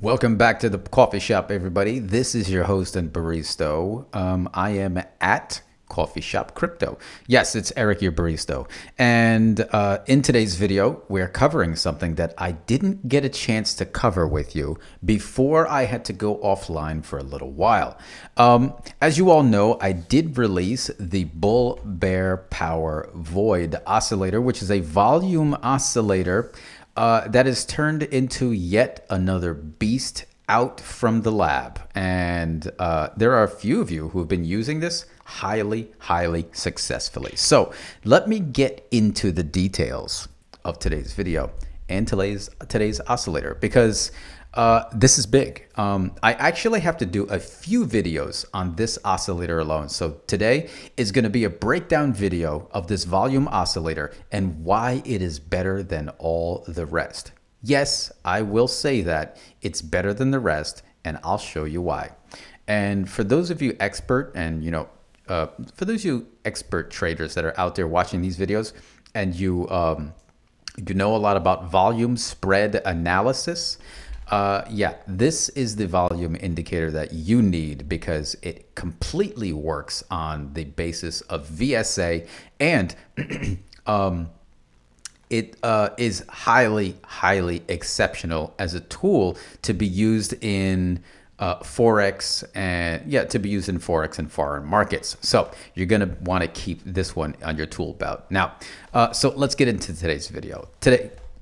Welcome back to the coffee shop, everybody. This is your host and barista. I am at Coffee Shop Crypto. Yes, it's Eric, your barista. And in today's video, we're covering something that I didn't get a chance to cover with you before I had to go offline for a little while. As you all know, I did release the Bull Bear Power Void Oscillator, which is a volume oscillator that is turned into yet another beast out from the lab. And there are a few of you who have been using this highly successfully. So let me get into the details of today's video and today's oscillator, because this is big. I actually have to do a few videos on this oscillator alone. So today is going to be a breakdown video of this volume oscillator and why it is better than all the rest. Yes, I will say that it's better than the rest, and I'll show you why. And for those of you expert and, for those of you expert traders that are out there watching these videos and you know a lot about volume spread analysis, yeah, this is the volume indicator that you need, because it completely works on the basis of VSA, and it is highly exceptional as a tool to be used in Forex, and to be used in Forex and foreign markets. So you're going to want to keep this one on your tool belt. Now, so let's get into today's video.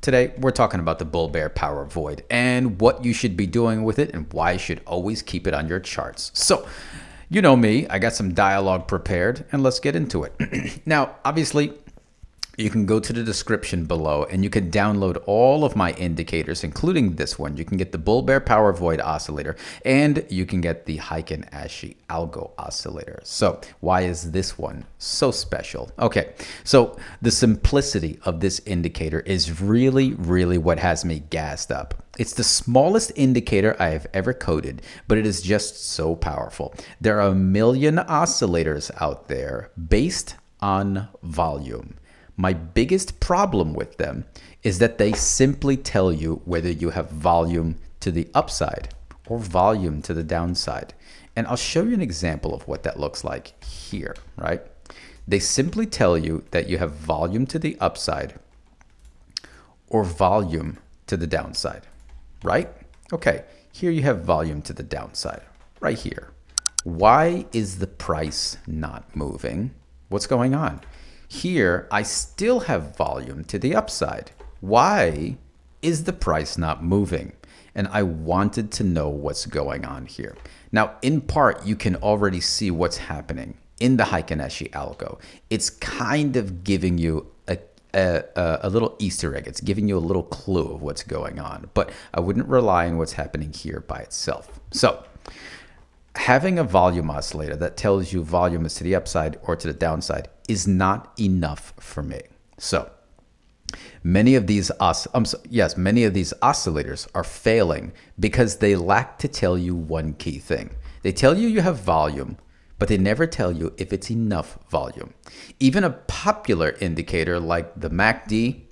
Today, we're talking about the Bull Bear Power Void and what you should be doing with it and why you should always keep it on your charts. So, you know me, I got some dialogue prepared, and let's get into it. Now, obviously, you can go to the description below and you can download all of my indicators, including this one. You can get the Bull Bear Power Void Oscillator, and you can get the Heiken Ashi Algo Oscillator. So why is this one so special? Okay, so the simplicity of this indicator is really what has me gassed up. It's the smallest indicator I have ever coded, but it is just so powerful. There are a million oscillators out there based on volume. My biggest problem with them is that they simply tell you whether you have volume to the upside or volume to the downside. And I'll show you an example of what that looks like here, right? They simply tell you that you have volume to the upside or volume to the downside, right? Okay, here you have volume to the downside, right here. Why is the price not moving? What's going on? Here, I still have volume to the upside. Why is the price not moving? And I wanted to know what's going on here. Now, in part, you can already see what's happening in the Heiken Ashi Algo. It's kind of giving you a little Easter egg. It's giving you a little clue of what's going on. But I wouldn't rely on what's happening here by itself. So, having a volume oscillator that tells you volume is to the upside or to the downside is not enough for me. So many of these oscillators are failing because they lack to tell you one key thing. They tell you you have volume, but they never tell you if it's enough volume. Even a popular indicator like the MACD,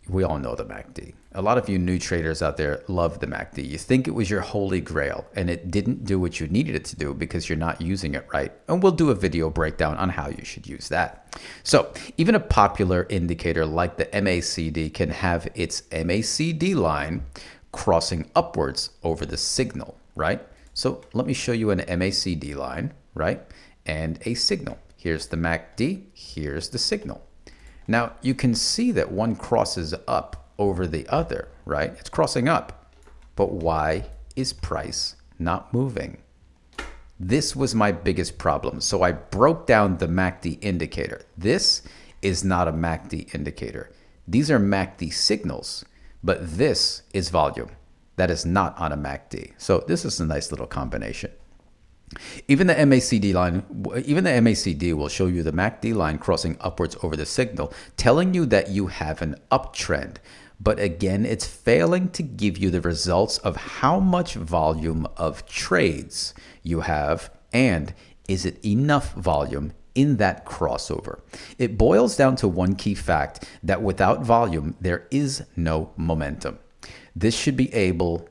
we all know the MACD. A lot of you new traders out there love the MACD. You think it was your holy grail, and it didn't do what you needed it to do because you're not using it right. And we'll do a video breakdown on how you should use that. So even a popular indicator like the MACD can have its MACD line crossing upwards over the signal, right? So let me show you an MACD line, right? And a signal. Here's the MACD, here's the signal. Now you can see that one crosses up over the other, right? It's crossing up. But why is price not moving? This was my biggest problem. So I broke down the MACD indicator. This is not a MACD indicator. These are MACD signals, but this is volume. That is not on a MACD. So this is a nice little combination. Even the MACD will show you the MACD line crossing upwards over the signal, telling you that you have an uptrend. But again, it's failing to give you the results of how much volume of trades you have, and is it enough volume in that crossover. It boils down to one key fact, that without volume, there is no momentum. This should be able,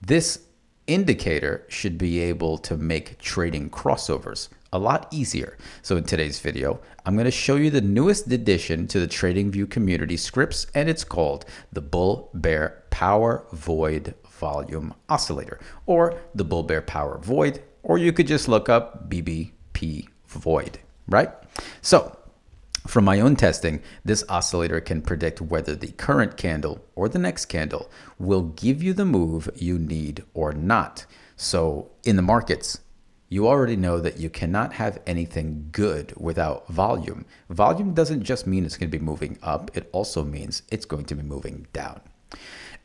this indicator should be able to make trading crossovers a lot easier. So in today's video, I'm going to show you the newest addition to the TradingView community scripts, and it's called the Bull Bear Power Void Volume Oscillator, or the Bull Bear Power Void, or you could just look up BBP Void, right? So from my own testing, this oscillator can predict whether the current candle or the next candle will give you the move you need or not. So in the markets, you already know that you cannot have anything good without volume. Volume doesn't just mean it's going to be moving up. It also means it's going to be moving down.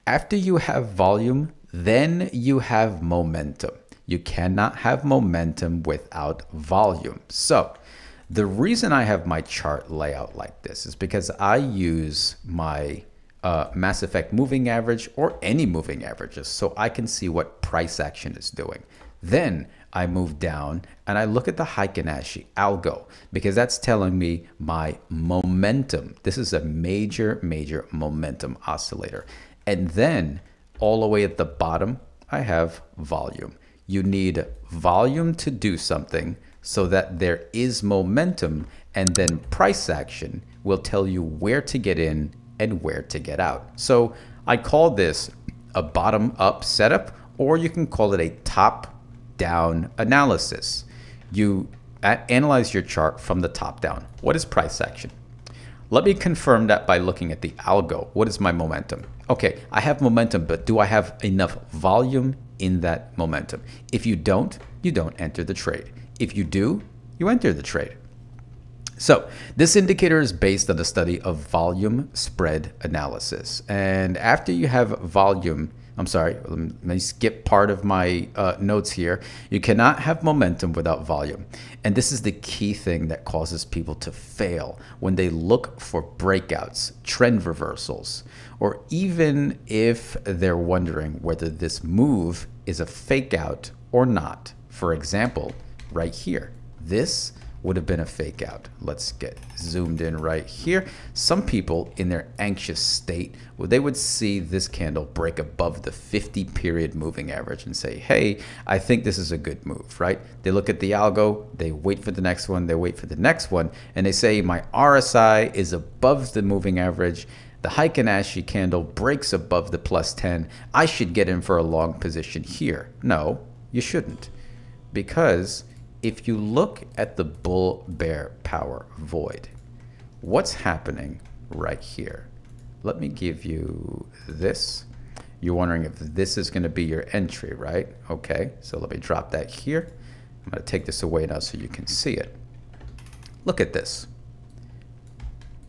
After you have volume, then you have momentum. You cannot have momentum without volume. So the reason I have my chart layout like this is because I use my Mass Effect moving average or any moving averages so I can see what price action is doing. Then I move down and I look at the Heiken Ashi Algo because that's telling me my momentum. This is a major momentum oscillator. And then all the way at the bottom, I have volume. You need volume to do something so that there is momentum, and then price action will tell you where to get in and where to get out. So I call this a bottom-up setup, or you can call it a top-down analysis. You analyze your chart from the top down. What is price action? Let me confirm that by looking at the algo. What is my momentum? Okay, I have momentum, but do I have enough volume in that momentum? If you don't enter the trade. If you do, you enter the trade. So this indicator is based on the study of volume spread analysis. And after you have volume, I'm sorry, let me skip part of my notes here. You cannot have momentum without volume. And this is the key thing that causes people to fail when they look for breakouts, trend reversals, or even if they're wondering whether this move is a fake out or not. For example, right here, this would have been a fake out. Let's get zoomed in right here. Some people in their anxious state, well, they would see this candle break above the 50-period moving average and say, hey, I think this is a good move, right? They look at the algo, they wait for the next one, they wait for the next one, and they say my RSI is above the moving average. The Heiken Ashi candle breaks above the plus 10. I should get in for a long position here. No, you shouldn't. Because if you look at the Bull Bear Power Void, what's happening right here? Let me give you this. You're wondering if this is going to be your entry, right? Okay, so let me drop that here. I'm going to take this away now so you can see it. Look at this.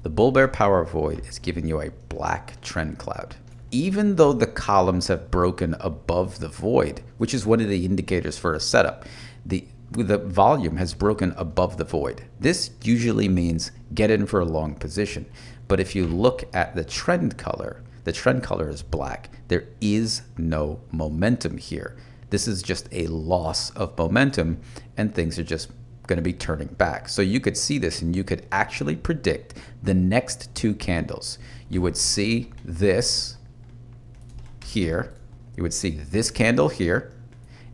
The Bull Bear Power Void is giving you a black trend cloud. Even though the columns have broken above the void, which is one of the indicators for a setup, the volume has broken above the void. This usually means get in for a long position. But if you look at the trend color is black. There is no momentum here. This is just a loss of momentum, and things are just going to be turning back. So you could see this and you could actually predict the next two candles. You would see this here. You would see this candle here.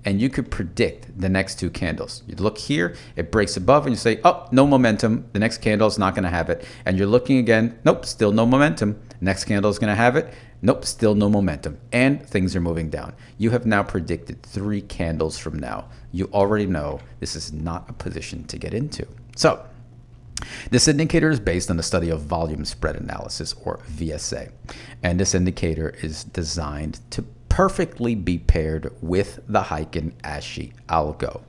And you could predict the next two candles. You look here, it breaks above, and you say, oh, no momentum. The next candle is not going to have it. And you're looking again, nope, still no momentum. Next candle is going to have it. Nope, still no momentum. And things are moving down. You have now predicted 3 candles from now. You already know this is not a position to get into. So this indicator is based on the study of volume spread analysis, or VSA. And this indicator is designed to perfectly be paired with the Heiken Ashi Algo.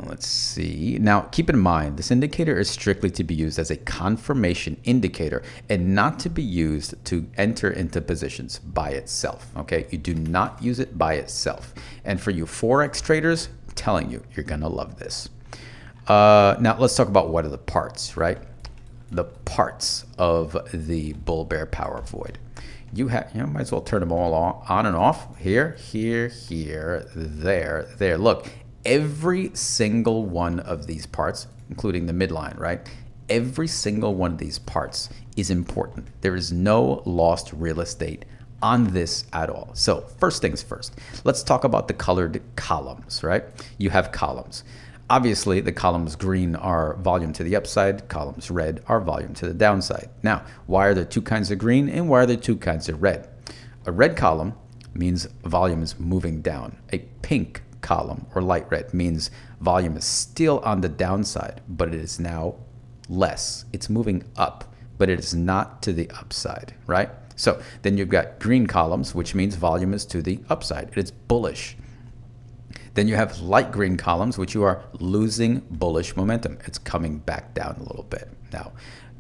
Let's see. Now, keep in mind, this indicator is strictly to be used as a confirmation indicator and not to be used to enter into positions by itself. Okay, you do not use it by itself. And for you Forex traders, I'm telling you, you're going to love this. Now, let's talk about what are the parts, right? The parts of the Bull Bear Power Void. You might as well turn them all on and off. Here, there. Look, every single one of these parts, including the midline, right? Every single one of these parts is important. There is no lost real estate on this at all. So first things first, let's talk about the colored columns, right? You have columns. Obviously, the columns green are volume to the upside, columns red are volume to the downside. Now, why are there two kinds of green and why are there two kinds of red? A red column means volume is moving down. A pink column or light red means volume is still on the downside, but it is now less. It's moving up, but it is not to the upside, right? So then you've got green columns, which means volume is to the upside. It's bullish. Then you have light green columns, which you are losing bullish momentum. It's coming back down a little bit. Now,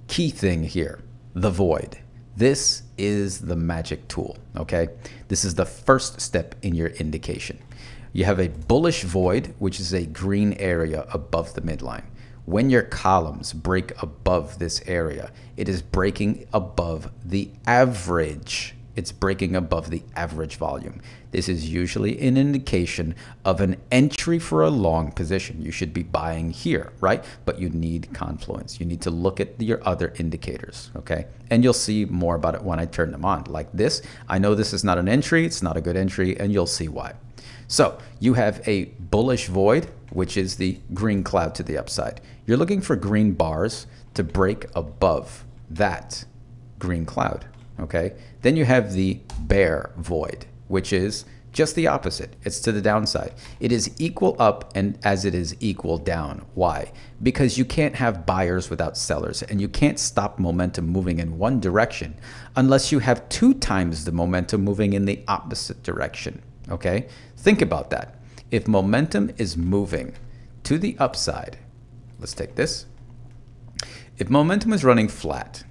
key thing here, the void. This is the magic tool, okay? This is the first step in your indication. You have a bullish void, which is a green area above the midline. When your columns break above this area, it is breaking above the average. It's breaking above the average volume. This is usually an indication of an entry for a long position. You should be buying here, right? But you need confluence. You need to look at your other indicators, okay? And you'll see more about it when I turn them on. Like this, I know this is not an entry, it's not a good entry, and you'll see why. So you have a bullish void, which is the green cloud to the upside. You're looking for green bars to break above that green cloud, okay? Then you have the bear void, which is just the opposite. It's to the downside. It is equal up and as it is equal down. Why? Because you can't have buyers without sellers, and you can't stop momentum moving in one direction unless you have 2 times the momentum moving in the opposite direction, okay? Think about that. If momentum is moving to the upside, let's take this. If momentum is running flat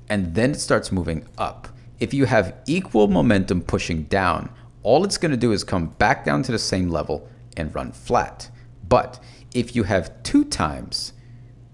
and then it starts moving up, if you have equal momentum pushing down, all it's going to do is come back down to the same level and run flat. But if you have 2 times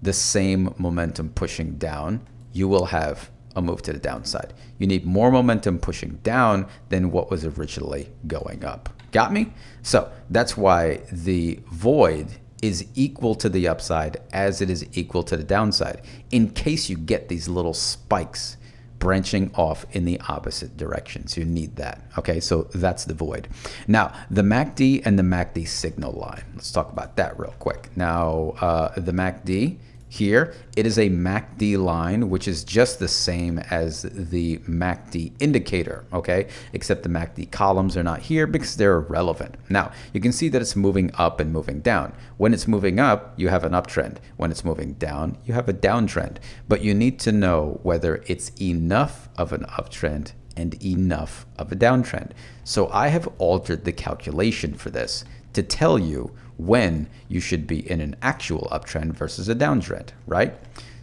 the same momentum pushing down, you will have a move to the downside. You need more momentum pushing down than what was originally going up. Got me? So that's why the void is equal to the upside as it is equal to the downside, in case you get these little spikes branching off in the opposite directions. You need that. Okay, so that's the void. Now, the MACD and the MACD signal line. Let's talk about that real quick. Now, the MACD here, it is a MACD line, which is just the same as the MACD indicator, okay? Except the MACD columns are not here because they're irrelevant. Now, you can see that it's moving up and moving down. When it's moving up, you have an uptrend. When it's moving down, you have a downtrend. But you need to know whether it's enough of an uptrend and enough of a downtrend. So I have altered the calculation for this to tell you when you should be in an actual uptrend versus a downtrend, right?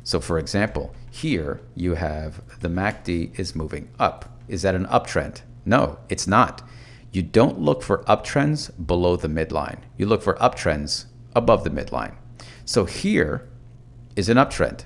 So for example, here you have the MACD is moving up. Is that an uptrend? No, it's not. You don't look for uptrends below the midline. You look for uptrends above the midline. So here is an uptrend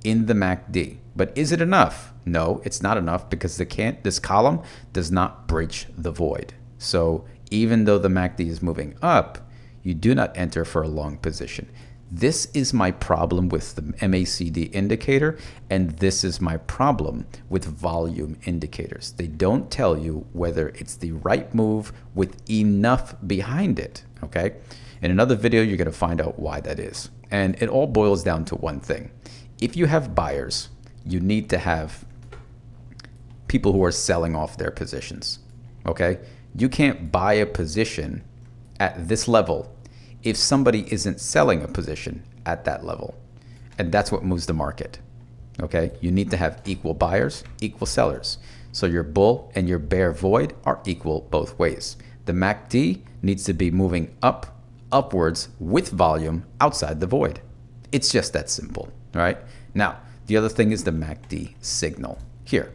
in the MACD. But is it enough? No, it's not enough because this column does not breach the void. So even though the MACD is moving up, you do not enter for a long position. This is my problem with the MACD indicator, and this is my problem with volume indicators. They don't tell you whether it's the right move with enough behind it, okay? In another video, you're gonna find out why that is. And it all boils down to one thing. If you have buyers, you need to have people who are selling off their positions, okay? You can't buy a position at this level if somebody isn't selling a position at that level. And that's what moves the market, okay? You need to have equal buyers, equal sellers. So your bull and your bear void are equal both ways. The MACD needs to be moving upwards with volume outside the void. It's just that simple, right? Now, the other thing is the MACD signal here.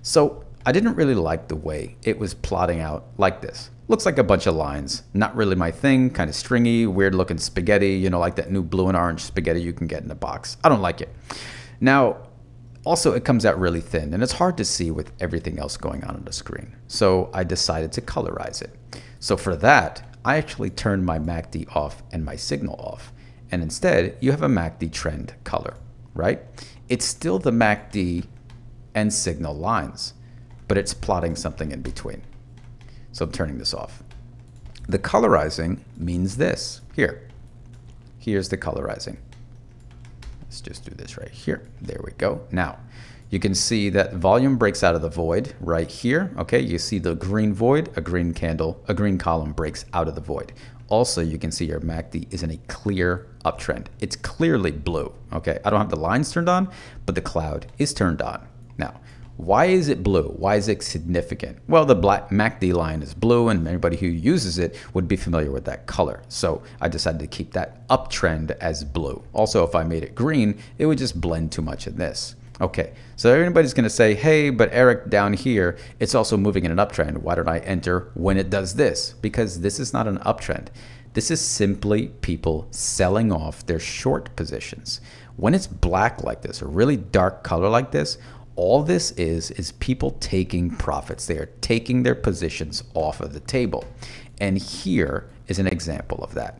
So I didn't really like the way it was plotting out like this. Looks like a bunch of lines. Not really my thing, kind of stringy, weird looking spaghetti, you know, like that new blue and orange spaghetti you can get in a box. I don't like it. Now, also it comes out really thin and it's hard to see with everything else going on the screen. So I decided to colorize it. So for that, I actually turned my MACD off and my signal off. And instead, you have a MACD trend color, right? It's still the MACD and signal lines, but it's plotting something in between. So I'm turning this off. The colorizing means this. Here's the colorizing. Let's just do this right here. There we go. Now, you can see that volume breaks out of the void right here. Okay, you see the green void, a green candle, a green column breaks out of the void. Also, you can see your MACD is in a clear uptrend. It's clearly blue. Okay, I don't have the lines turned on, but the cloud is turned on. Now, why is it blue? Why is it significant? Well, the black MACD line is blue, and anybody who uses it would be familiar with that color. So I decided to keep that uptrend as blue. Also, if I made it green, it would just blend too much in this. Okay, so everybody's going to say, hey, but Eric, down here, it's also moving in an uptrend. Why don't I enter when it does this? Because this is not an uptrend. This is simply people selling off their short positions. When it's black like this, a really dark color like this, all this is people taking profits. They are taking their positions off of the table. And here is an example of that.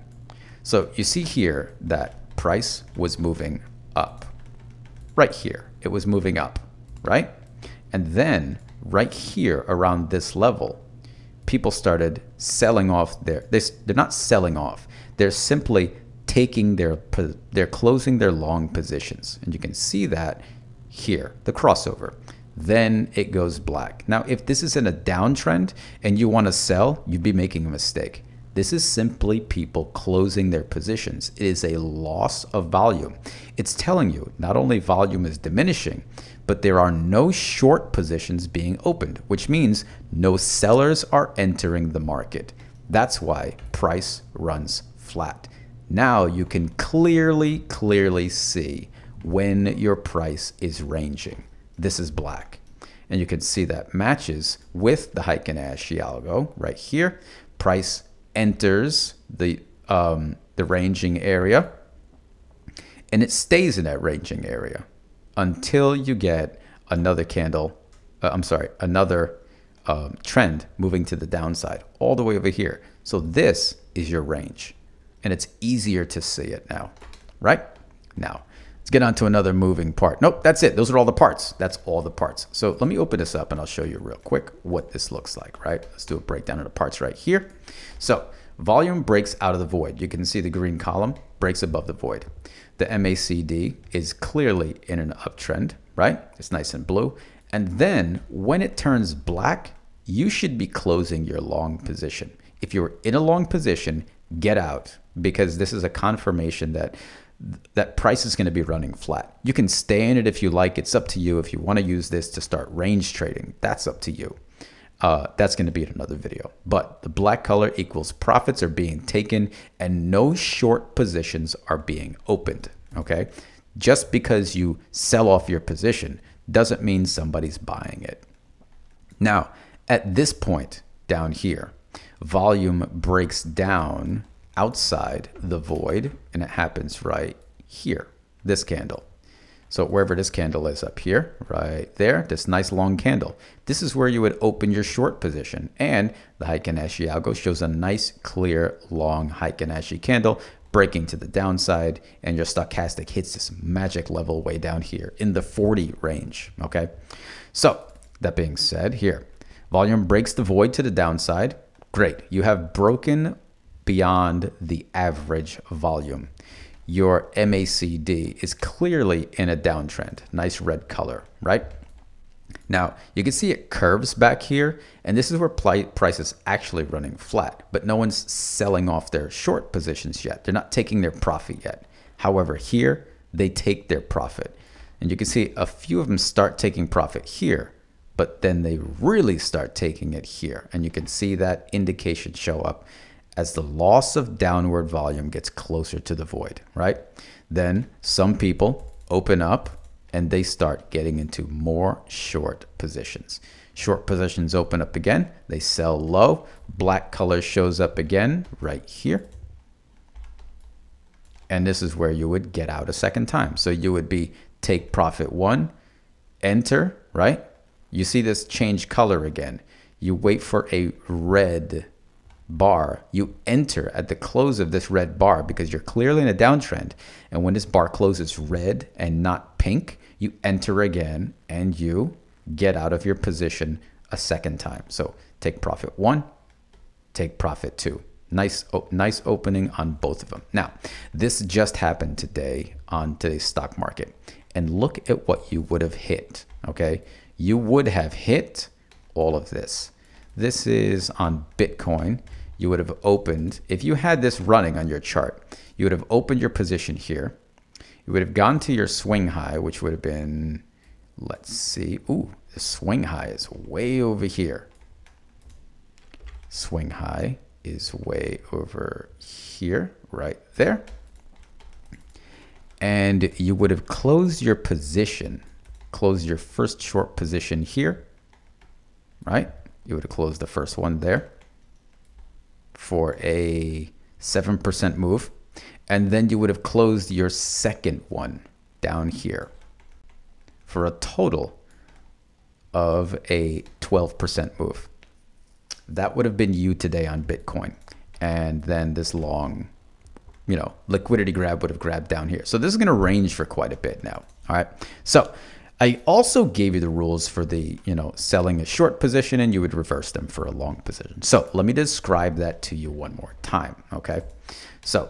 So you see here that price was moving up. Right here, it was moving up, right? And then right here around this level, people started selling off they're not selling off. They're simply taking they're closing their long positions. And you can see that here, the crossover. Then it goes black. Now, if this is in a downtrend and you want to sell, you'd be making a mistake. This is simply people closing their positions. It is a loss of volume. It's telling you not only volume is diminishing, but there are no short positions being opened, which means no sellers are entering the market. That's why price runs flat. Now you can clearly see when your price is ranging. This is black. And you can see that matches with the Heiken Ashi algo right here. Price enters the ranging area, and it stays in that ranging area until you get another candle, another trend moving to the downside all the way over here. So this is your range, and it's easier to see it now, right? Now, let's get on to another moving part. Nope, that's it. Those are all the parts. That's all the parts. So let me open this up and I'll show you real quick what this looks like, right? Let's do a breakdown of the parts right here. So volume breaks out of the void. You can see the green column breaks above the void. The MACD is clearly in an uptrend, right? It's nice and blue. And then when it turns black, you should be closing your long position. If you're in a long position, get out, because this is a confirmation that price is going to be running flat. You can stay in it if you like. It's up to you. If you want to use this to start range trading, that's up to you. That's going to be in another video. But the black color equals profits are being taken and no short positions are being opened. Okay? Just because you sell off your position doesn't mean somebody's buying it. Now, at this point down here, volume breaks down outside the void, and it happens right here, this candle. So wherever this candle is up here, right there, this nice long candle, this is where you would open your short position. And the Heiken Ashi algo shows a nice, clear, long Heiken Ashi candle breaking to the downside, and your stochastic hits this magic level way down here in the 40 range, okay? So that being said, here, volume breaks the void to the downside. Great, you have broken beyond the average volume. Your MACD is clearly in a downtrend. Nice red color, right? Now, you can see it curves back here, and this is where price is actually running flat, but no one's selling off their short positions yet. They're not taking their profit yet. However, here, they take their profit. And you can see a few of them start taking profit here, but then they really start taking it here. And you can see that indication show up as the loss of downward volume gets closer to the void, right? Then some people open up and they start getting into more short positions. Short positions open up again, they sell low, black color shows up again right here. And this is where you would get out a second time. So you would be take profit one, enter, right? You see this change color again. You wait for a red bar, you enter at the close of this red bar because you're clearly in a downtrend. And when this bar closes red and not pink, you enter again and you get out of your position a second time. So take profit 1, take profit 2. Nice opening on both of them. Now, this just happened today on today's stock market. And look at what you would have hit, okay? You would have hit all of this. This is on Bitcoin. You would have opened, if you had this running on your chart, you would have opened your position here. You would have gone to your swing high, which would have been, let's see. Ooh, the swing high is way over here. Swing high is way over here, right there. And you would have closed your position, closed your first short position here, right? You would have closed the first one there for a 7% move. And then you would have closed your second one down here for a total of a 12% move. That would have been you today on Bitcoin. And then this long, liquidity grab would have grabbed down here. So this is going to range for quite a bit now. All right. So I also gave you the rules for the, selling a short position, and you would reverse them for a long position. So let me describe that to you one more time. Okay. So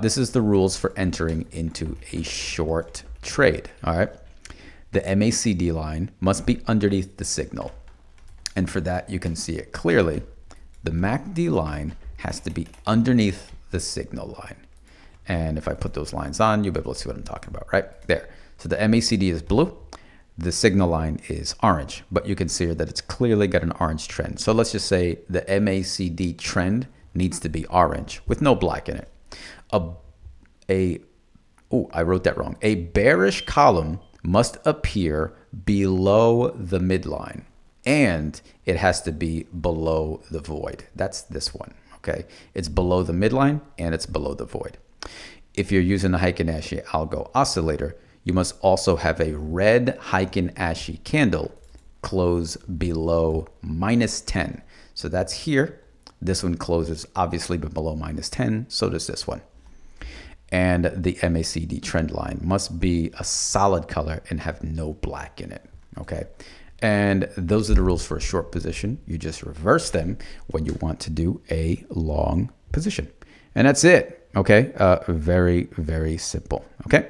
this is the rules for entering into a short trade. All right. The MACD line must be underneath the signal. And for that, you can see it clearly. The MACD line has to be underneath the signal line. And if I put those lines on, you'll be able to see what I'm talking about right there. So the MACD is blue. The signal line is orange, but you can see here that it's clearly got an orange trend. So let's just say the MACD trend needs to be orange with no black in it. I wrote that wrong. A bearish column must appear below the midline, and it has to be below the void. That's this one, okay? It's below the midline and it's below the void. If you're using the Heiken Ashi Algo oscillator, you must also have a red Heiken Ashi candle close below -10. So that's here. This one closes obviously below -10. So does this one. And the MACD trend line must be a solid color and have no black in it. Okay. And those are the rules for a short position. You just reverse them when you want to do a long position. And that's it. Okay. Very, very simple. Okay.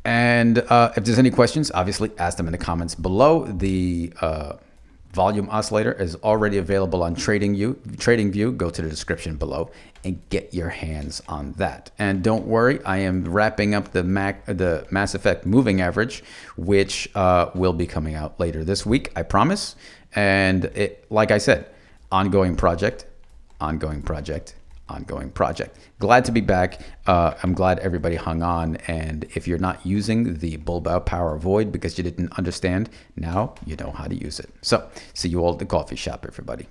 And if there's any questions, obviously ask them in the comments below. The volume oscillator is already available on TradingView. Go to the description below and get your hands on that. And don't worry, I am wrapping up the Mass Effect moving average, which will be coming out later this week, I promise. And like I said, ongoing project, ongoing project, ongoing project. Glad to be back. I'm glad everybody hung on. And if you're not using the Bulbow Power Void because you didn't understand, now you know how to use it. So see you all at the coffee shop, everybody.